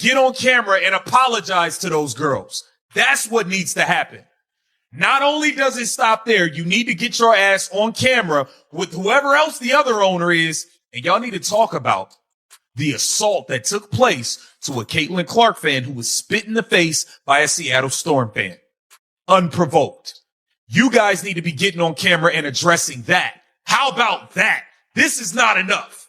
get on camera and apologize to those girls. That's what needs to happen. Not only does it stop there, you need to get your ass on camera with whoever else the other owner is, and y'all need to talk about the assault that took place to a Caitlin Clark fan who was spit in the face by a Seattle Storm fan. Unprovoked. You guys need to be getting on camera and addressing that. How about that? This is not enough.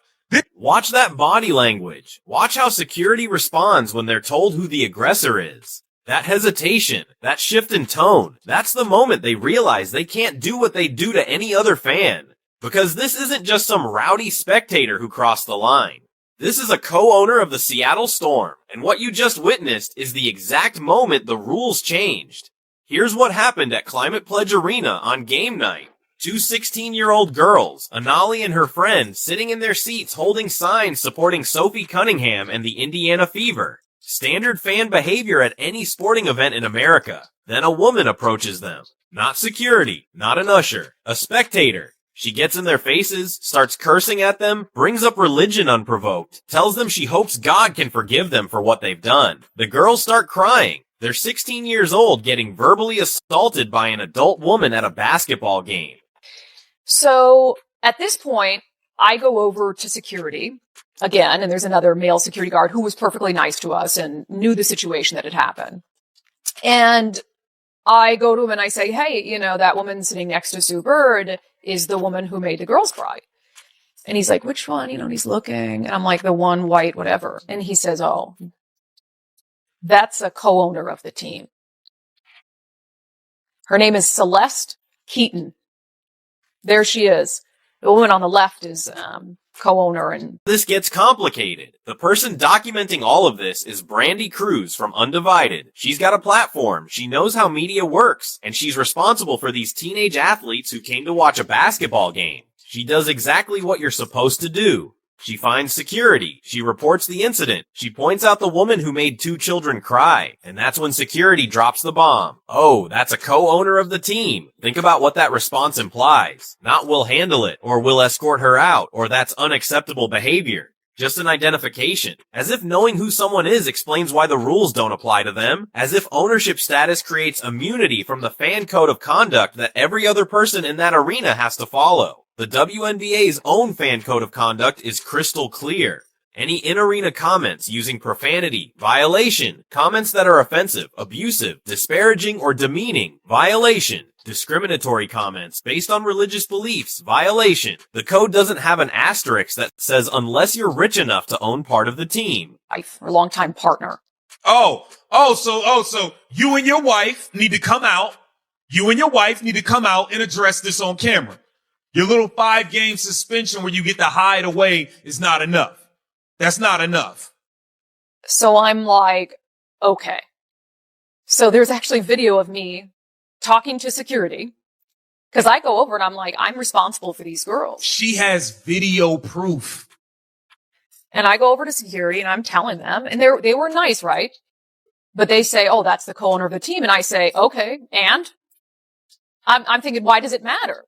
Watch that body language. Watch how security responds when they're told who the aggressor is. That hesitation, that shift in tone, that's the moment they realize they can't do what they do to any other fan. Because this isn't just some rowdy spectator who crossed the line. This is a co-owner of the Seattle Storm, and what you just witnessed is the exact moment the rules changed. Here's what happened at Climate Pledge Arena on game night. Two 16-year-old girls, Anali and her friend, sitting in their seats holding signs supporting Sophie Cunningham and the Indiana Fever. Standard fan behavior at any sporting event in America. Then a woman approaches them. Not security, not an usher, a spectator. She gets in their faces, starts cursing at them, brings up religion unprovoked, tells them she hopes God can forgive them for what they've done. The girls start crying. They're 16 years old getting verbally assaulted by an adult woman at a basketball game. So at this point, I go over to security again, and there's another male security guard who was perfectly nice to us and knew the situation that had happened. And I go to him and I say, hey, you know, that woman sitting next to Sue Bird is the woman who made the girls cry. And he's like, which one? You know, and he's looking. And I'm like, the one white, whatever. And he says, oh, that's a co-owner of the team. Her name is Celeste Keaton. There she is. The woman on the left is co-owner. And this gets complicated. The person documenting all of this is Brandy Cruz from Undivided. She's got a platform. She knows how media works, and she's responsible for these teenage athletes who came to watch a basketball game. She does exactly what you're supposed to do. She finds security. She reports the incident. She points out the woman who made two children cry. And that's when security drops the bomb. Oh, that's a co-owner of the team. Think about what that response implies. Not we'll handle it, or we'll escort her out, or that's unacceptable behavior. Just an identification. As if knowing who someone is explains why the rules don't apply to them. As if ownership status creates immunity from the fan code of conduct that every other person in that arena has to follow. The WNBA's own fan code of conduct is crystal clear. Any in-arena comments using profanity, violation, comments that are offensive, abusive, disparaging, or demeaning, violation, discriminatory comments based on religious beliefs, violation. The code doesn't have an asterisk that says unless you're rich enough to own part of the team. Or longtime partner. So you and your wife need to come out. You and your wife need to come out and address this on camera. Your little 5-game suspension where you get to hide away is not enough. That's not enough. So I'm like, okay. So there's actually video of me talking to security because I go over and I'm like, I'm responsible for these girls. She has video proof. And I go over to security and I'm telling them, and they were nice, right? But they say, oh, that's the co-owner of the team. And I say, okay. And I'm thinking, why does it matter?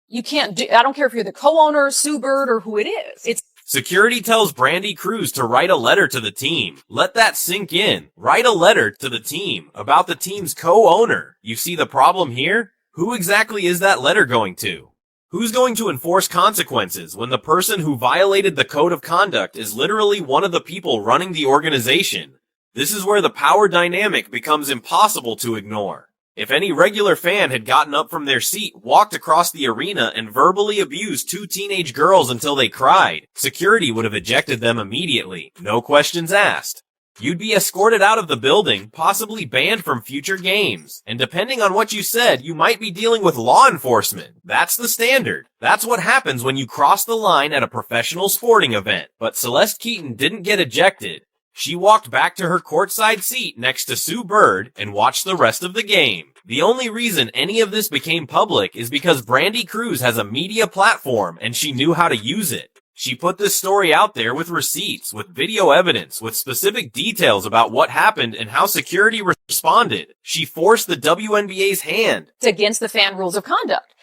You can't do, I don't care if you're the co-owner, Sue Bird, or who it is. Security tells Brandy Cruz to write a letter to the team. Let that sink in. Write a letter to the team about the team's co-owner. You see the problem here? Who exactly is that letter going to? Who's going to enforce consequences when the person who violated the code of conduct is literally one of the people running the organization? This is where the power dynamic becomes impossible to ignore. If any regular fan had gotten up from their seat, walked across the arena, and verbally abused two teenage girls until they cried, security would have ejected them immediately. No questions asked. You'd be escorted out of the building, possibly banned from future games. And depending on what you said, you might be dealing with law enforcement. That's the standard. That's what happens when you cross the line at a professional sporting event. But Celeste Keaton didn't get ejected. She walked back to her courtside seat next to Sue Bird and watched the rest of the game. The only reason any of this became public is because Brandy Cruz has a media platform and she knew how to use it. She put this story out there with receipts, with video evidence, with specific details about what happened and how security responded. She forced the WNBA's hand. It's against the fan rules of conduct.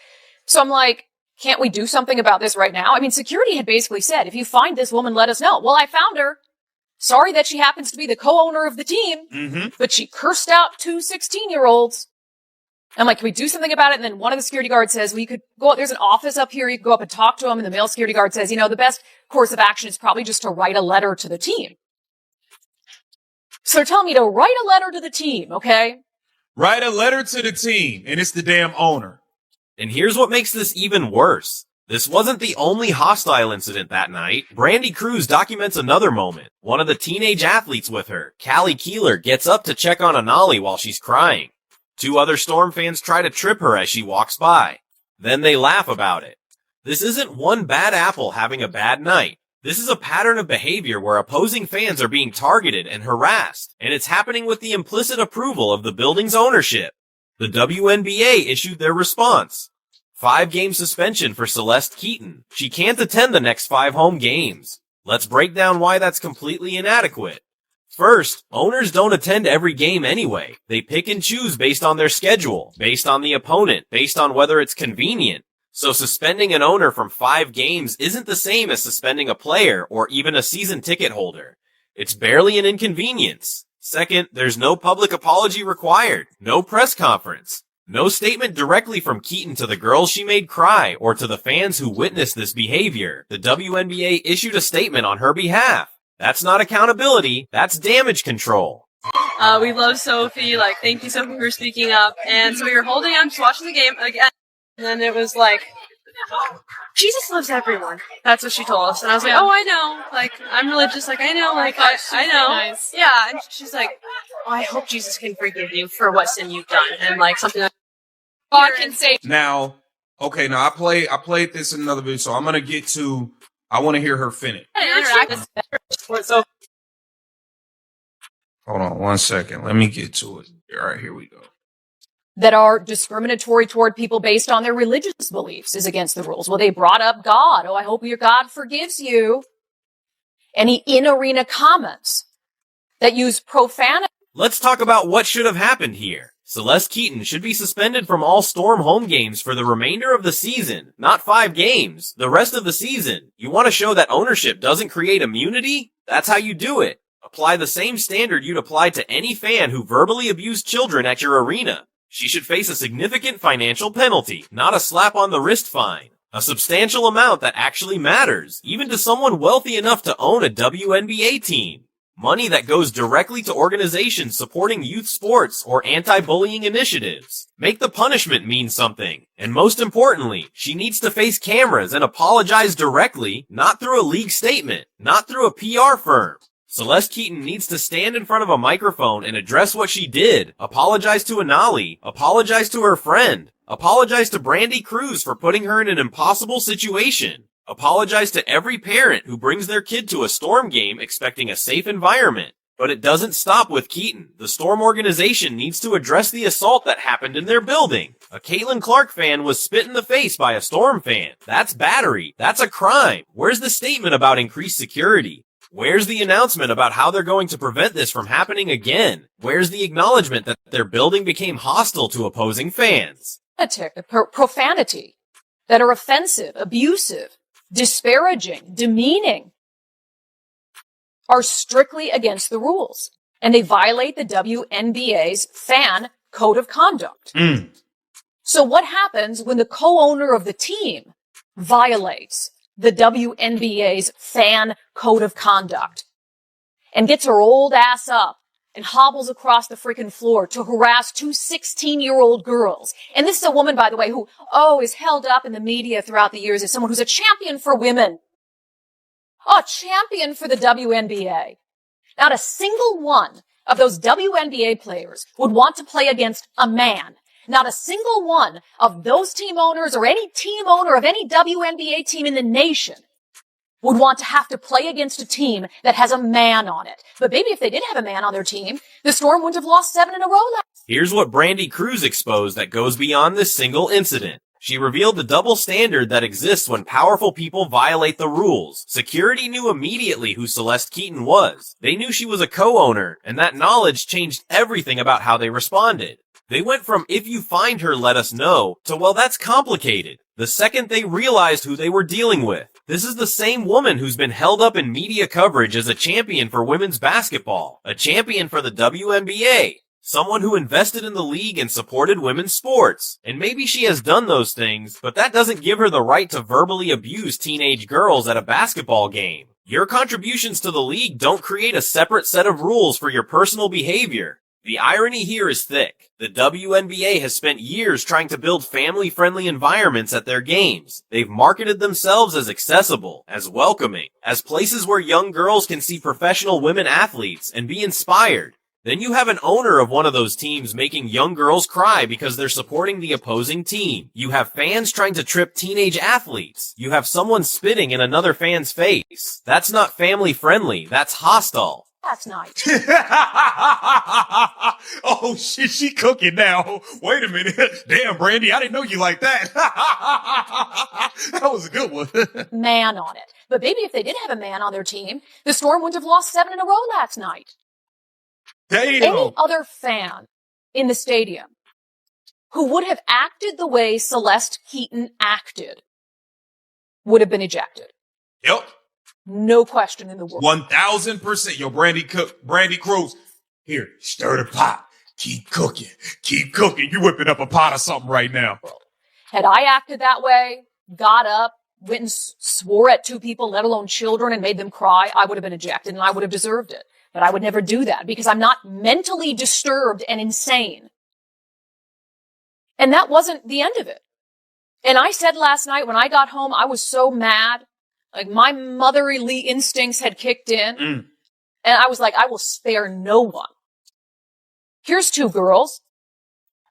So I'm like, can't we do something about this right now? I mean, security had basically said, if you find this woman, let us know. Well, I found her. Sorry that she happens to be the co-owner of the team, but she cursed out 2 16-year-olds. I'm like, can we do something about it? And then one of the security guards says, well, you could go, there's an office up here. You could go up and talk to them. And the male security guard says, the best course of action is probably just to write a letter to the team. So they're telling me to write a letter to the team, okay? Write a letter to the team, and it's the damn owner. And here's what makes this even worse. This wasn't the only hostile incident that night. Brandy Cruz documents another moment. One of the teenage athletes with her, Callie Keeler, gets up to check on Anali while she's crying. 2 other Storm fans try to trip her as she walks by. Then they laugh about it. This isn't one bad apple having a bad night. This is a pattern of behavior where opposing fans are being targeted and harassed, and it's happening with the implicit approval of the building's ownership. The WNBA issued their response. 5-game suspension for Celeste Keaton. She can't attend the next 5 home games. Let's break down why that's completely inadequate. First, owners don't attend every game anyway. They pick and choose based on their schedule, based on the opponent, based on whether it's convenient. So suspending an owner from 5 games isn't the same as suspending a player or even a season ticket holder. It's barely an inconvenience. Second, there's no public apology required, no press conference, no statement directly from Keaton to the girls she made cry or to the fans who witnessed this behavior. The WNBA issued a statement on her behalf. That's not accountability, that's damage control. We love Sophie, thank you Sophie for speaking up. And so we were holding on, just watching the game again, and then it was Jesus loves everyone. That's what she told us. And I was like, oh, I know. I'm religious, I know, I know. Nice. Yeah, and she's like, oh, I hope Jesus can forgive you for what sin you've done. And something like God can say. Now, okay, I played this in another video, so I'm going to I want to hear her finish. So Hold on 1 second. Let me get to it. All right, here we go. That are discriminatory toward people based on their religious beliefs is against the rules. Well, they brought up God. Oh, I hope your God forgives you. Any in-arena comments that use profanity. Let's talk about what should have happened here. Celeste Keaton should be suspended from all Storm home games for the remainder of the season, not 5 games, the rest of the season. You want to show that ownership doesn't create immunity? That's how you do it. Apply the same standard you'd apply to any fan who verbally abused children at your arena. She should face a significant financial penalty, not a slap on the wrist fine. A substantial amount that actually matters, even to someone wealthy enough to own a WNBA team. Money that goes directly to organizations supporting youth sports or anti-bullying initiatives. Make the punishment mean something. And most importantly, she needs to face cameras and apologize directly, not through a league statement, not through a PR firm. Celeste Keaton needs to stand in front of a microphone and address what she did. Apologize to Anali. Apologize to her friend. Apologize to Brandy Cruz for putting her in an impossible situation. Apologize to every parent who brings their kid to a Storm game expecting a safe environment. But it doesn't stop with Keaton. The Storm organization needs to address the assault that happened in their building. A Caitlin Clark fan was spit in the face by a Storm fan. That's battery. That's a crime. Where's the statement about increased security? Where's the announcement about how they're going to prevent this from happening again? Where's the acknowledgement that their building became hostile to opposing fans? Profanity that are offensive, abusive, disparaging, demeaning are strictly against the rules, and they violate the WNBA's fan code of conduct. So what happens when the co-owner of the team violates the WNBA's fan code of conduct and gets her old ass up and hobbles across the freaking floor to harass 2 16-year-old girls? And this is a woman, by the way, who, is held up in the media throughout the years as someone who's a champion for women. A champion for the WNBA. Not a single one of those WNBA players would want to play against a man. Not a single one of those team owners or any team owner of any WNBA team in the nation would want to have to play against a team that has a man on it. But maybe if they did have a man on their team, the Storm wouldn't have lost 7 in a row last. Here's what Brandy Cruz exposed that goes beyond this single incident. She revealed the double standard that exists when powerful people violate the rules. Security knew immediately who Celeste Keaton was. They knew she was a co-owner, and that knowledge changed everything about how they responded. They went from, if you find her, let us know, to, well, that's complicated. The second they realized who they were dealing with. This is the same woman who's been held up in media coverage as a champion for women's basketball, a champion for the WNBA, someone who invested in the league and supported women's sports. And maybe she has done those things, but that doesn't give her the right to verbally abuse teenage girls at a basketball game. Your contributions to the league don't create a separate set of rules for your personal behavior. The irony here is thick. The WNBA has spent years trying to build family-friendly environments at their games. They've marketed themselves as accessible, as welcoming, as places where young girls can see professional women athletes and be inspired. Then you have an owner of one of those teams making young girls cry because they're supporting the opposing team. You have fans trying to trip teenage athletes. You have someone spitting in another fan's face. That's not family-friendly, that's hostile. Last night. Oh shit, she cooking now. Wait a minute. Damn, Brandy, I didn't know you like that. That was a good one. Man on it. But maybe if they did have a man on their team, the Storm wouldn't have lost 7 in a row last night. Damn. Any other fan in the stadium who would have acted the way Celeste Keaton acted would have been ejected. Yep. No question in the world. 1000%. Yo, Brandy Cruz. Here, stir the pot. Keep cooking. Keep cooking. You whipping up a pot or something right now. Had I acted that way, got up, went and swore at 2 people, let alone children, and made them cry, I would have been ejected and I would have deserved it. But I would never do that because I'm not mentally disturbed and insane. And that wasn't the end of it. And I said last night when I got home, I was so mad. Like my motherly instincts had kicked in. And I was like, I will spare no one. Here's 2 girls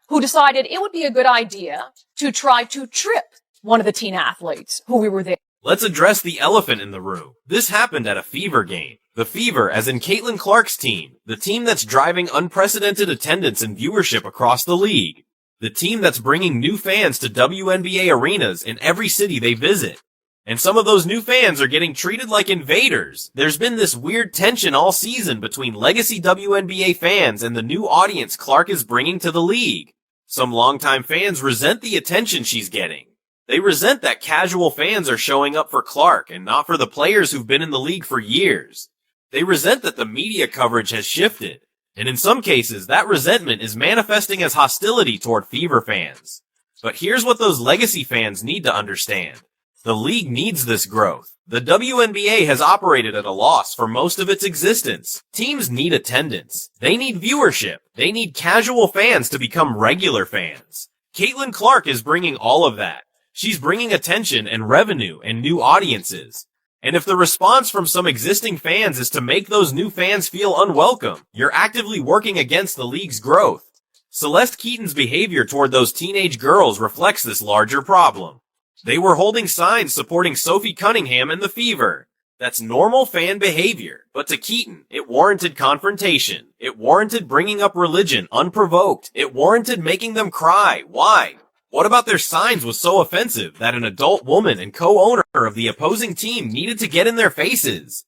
who decided it would be a good idea to try to trip one of the teen athletes who we were there. Let's address the elephant in the room. This happened at a Fever game. The Fever, as in Caitlin Clark's team, the team that's driving unprecedented attendance and viewership across the league, the team that's bringing new fans to WNBA arenas in every city they visit. And some of those new fans are getting treated like invaders. There's been this weird tension all season between legacy WNBA fans and the new audience Clark is bringing to the league. Some longtime fans resent the attention she's getting. They resent that casual fans are showing up for Clark and not for the players who've been in the league for years. They resent that the media coverage has shifted. And in some cases, that resentment is manifesting as hostility toward Fever fans. But here's what those legacy fans need to understand. The league needs this growth. The WNBA has operated at a loss for most of its existence. Teams need attendance. They need viewership. They need casual fans to become regular fans. Caitlin Clark is bringing all of that. She's bringing attention and revenue and new audiences. And if the response from some existing fans is to make those new fans feel unwelcome, you're actively working against the league's growth. Celeste Keaton's behavior toward those teenage girls reflects this larger problem. They were holding signs supporting Sophie Cunningham and the Fever. That's normal fan behavior. But to Keaton, it warranted confrontation. It warranted bringing up religion unprovoked. It warranted making them cry. Why? What about their signs was so offensive that an adult woman and co-owner of the opposing team needed to get in their faces?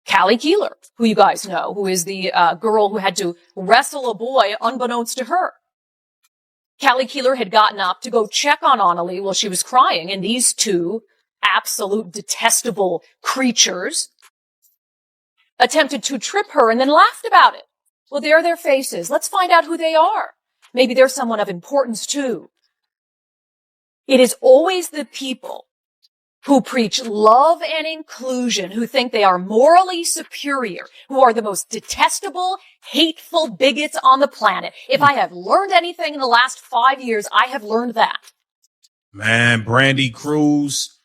Callie Keeler, who you guys know, who is the girl who had to wrestle a boy unbeknownst to her. Callie Keeler had gotten up to go check on Annalie while she was crying, and these 2 absolute detestable creatures attempted to trip her and then laughed about it. Well, there are their faces. Let's find out who they are. Maybe they're someone of importance too. It is always the people who preach love and inclusion, who think they are morally superior, who are the most detestable, hateful bigots on the planet. If I have learned anything in the last 5 years, I have learned that. Man, Brandy Cruz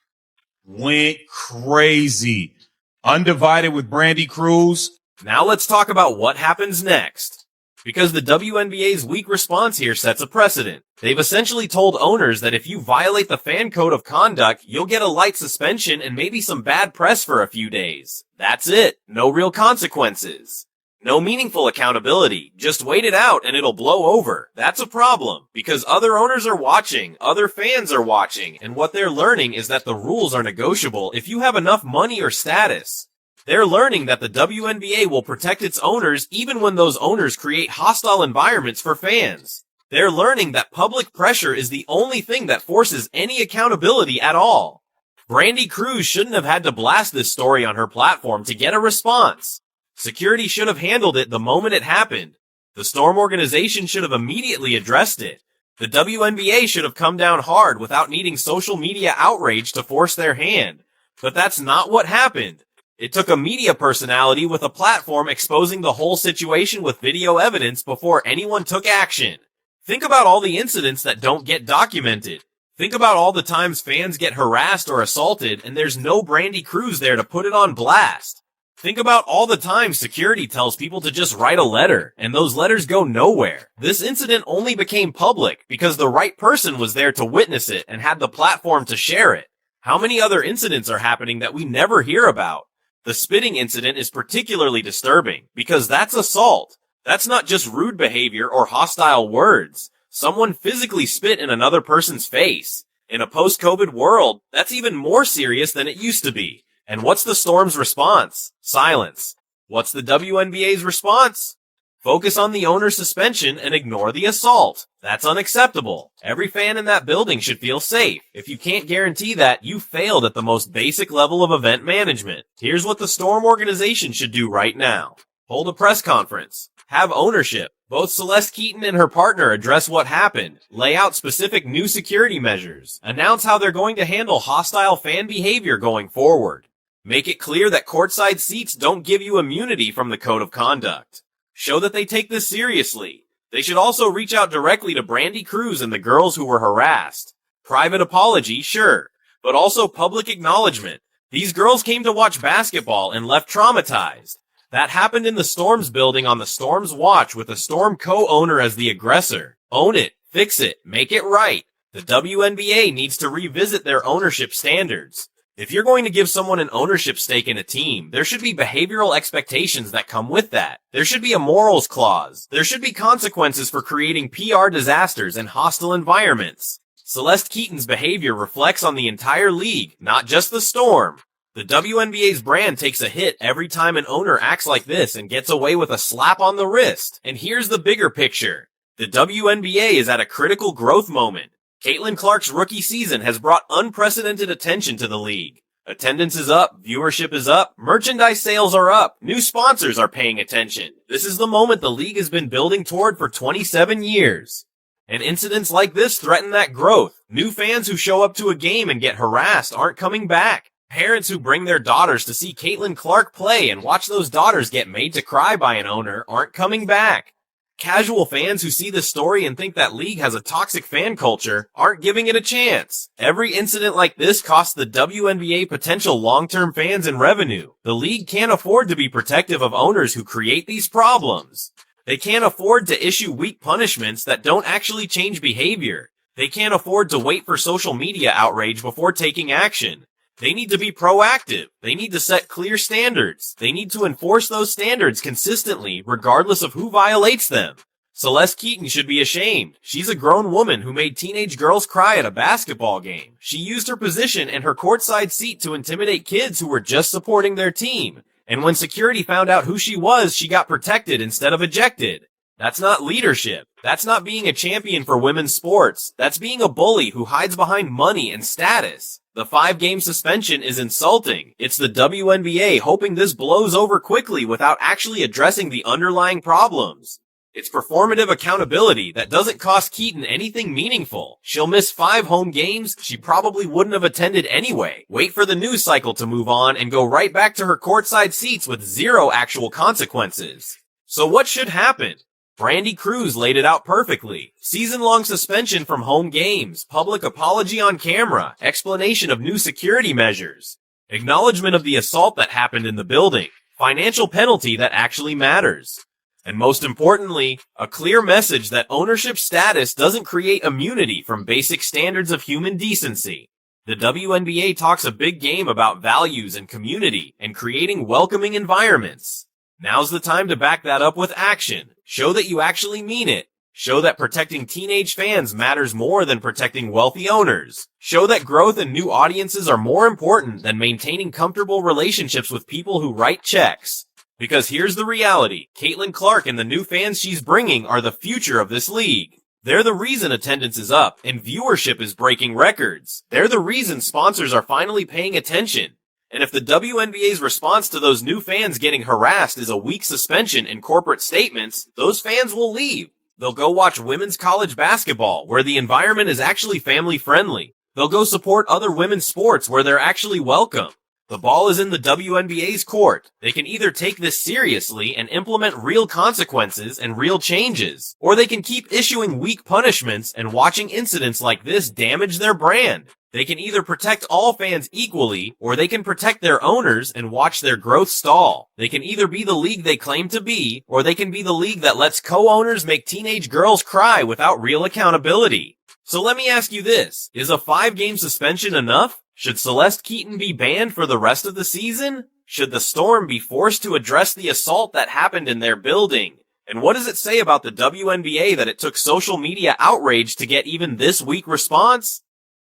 went crazy. Undivided with Brandy Cruz. Now let's talk about what happens next. Because the WNBA's weak response here sets a precedent. They've essentially told owners that if you violate the fan code of conduct, you'll get a light suspension and maybe some bad press for a few days. That's it. No real consequences. No meaningful accountability. Just wait it out and it'll blow over. That's a problem. Because other owners are watching, other fans are watching, and what they're learning is that the rules are negotiable if you have enough money or status. They're learning that the WNBA will protect its owners even when those owners create hostile environments for fans. They're learning that public pressure is the only thing that forces any accountability at all. Brandy Cruz shouldn't have had to blast this story on her platform to get a response. Security should have handled it the moment it happened. The Storm organization should have immediately addressed it. The WNBA should have come down hard without needing social media outrage to force their hand. But that's not what happened. It took a media personality with a platform exposing the whole situation with video evidence before anyone took action. Think about all the incidents that don't get documented. Think about all the times fans get harassed or assaulted and there's no Brandy Cruz there to put it on blast. Think about all the times security tells people to just write a letter and those letters go nowhere. This incident only became public because the right person was there to witness it and had the platform to share it. How many other incidents are happening that we never hear about? The spitting incident is particularly disturbing because that's assault. That's not just rude behavior or hostile words. Someone physically spit in another person's face. In a post-COVID world, that's even more serious than it used to be. And what's the Storm's response? Silence. What's the WNBA's response? Focus on the owner's suspension and ignore the assault. That's unacceptable. Every fan in that building should feel safe. If you can't guarantee that, you failed at the most basic level of event management. Here's what the Storm organization should do right now. Hold a press conference. Have ownership. Both Celeste Keaton and her partner address what happened, lay out specific new security measures, announce how they're going to handle hostile fan behavior going forward. Make it clear that courtside seats don't give you immunity from the code of conduct. Show that they take this seriously. They should also reach out directly to Brandy Cruz and the girls who were harassed. Private apology, sure, but also public acknowledgement. These girls came to watch basketball and left traumatized. That happened in the Storm's building on the Storm's watch with the Storm co-owner as the aggressor. Own it, fix it, make it right. The WNBA needs to revisit their ownership standards. If you're going to give someone an ownership stake in a team, there should be behavioral expectations that come with that. There should be a morals clause. There should be consequences for creating PR disasters and hostile environments. Celeste Keaton's behavior reflects on the entire league, not just the Storm. The WNBA's brand takes a hit every time an owner acts like this and gets away with a slap on the wrist. And here's the bigger picture. The WNBA is at a critical growth moment. Caitlin Clark's rookie season has brought unprecedented attention to the league. Attendance is up, viewership is up, merchandise sales are up, new sponsors are paying attention. This is the moment the league has been building toward for 27 years. And incidents like this threaten that growth. New fans who show up to a game and get harassed aren't coming back. Parents who bring their daughters to see Caitlin Clark play and watch those daughters get made to cry by an owner aren't coming back. Casual fans who see this story and think that league has a toxic fan culture aren't giving it a chance. Every incident like this costs the WNBA potential long-term fans and revenue. The league can't afford to be protective of owners who create these problems. They can't afford to issue weak punishments that don't actually change behavior. They can't afford to wait for social media outrage before taking action. They need to be proactive. They need to set clear standards. They need to enforce those standards consistently, regardless of who violates them. Celeste Keaton should be ashamed. She's a grown woman who made teenage girls cry at a basketball game. She used her position and her courtside seat to intimidate kids who were just supporting their team. And when security found out who she was, she got protected instead of ejected. That's not leadership. That's not being a champion for women's sports. That's being a bully who hides behind money and status. The 5-game suspension is insulting. It's the WNBA hoping this blows over quickly without actually addressing the underlying problems. It's performative accountability that doesn't cost Keaton anything meaningful. She'll miss 5 home games she probably wouldn't have attended anyway. Wait for the news cycle to move on and go right back to her courtside seats with 0 actual consequences. So what should happen? Brandy Cruz laid it out perfectly. Season-long suspension from home games, public apology on camera, explanation of new security measures, acknowledgement of the assault that happened in the building, financial penalty that actually matters. And most importantly, a clear message that ownership status doesn't create immunity from basic standards of human decency. The WNBA talks a big game about values and community and creating welcoming environments. Now's the time to back that up with action. Show that you actually mean it. Show that protecting teenage fans matters more than protecting wealthy owners. Show that growth and new audiences are more important than maintaining comfortable relationships with people who write checks. Because here's the reality. Caitlin Clark and the new fans she's bringing are the future of this league. They're the reason attendance is up and viewership is breaking records. They're the reason sponsors are finally paying attention. And if the WNBA's response to those new fans getting harassed is a week suspension and corporate statements, those fans will leave. They'll go watch women's college basketball, where the environment is actually family-friendly. They'll go support other women's sports where they're actually welcome. The ball is in the WNBA's court. They can either take this seriously and implement real consequences and real changes, or they can keep issuing weak punishments and watching incidents like this damage their brand. They can either protect all fans equally, or they can protect their owners and watch their growth stall. They can either be the league they claim to be, or they can be the league that lets co-owners make teenage girls cry without real accountability. So let me ask you this, is a 5-game suspension enough? Should Celeste Keaton be banned for the rest of the season? Should the Storm be forced to address the assault that happened in their building? And what does it say about the WNBA that it took social media outrage to get even this weak response?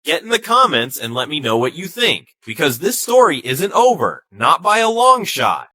Get in the comments and let me know what you think, because this story isn't over, not by a long shot.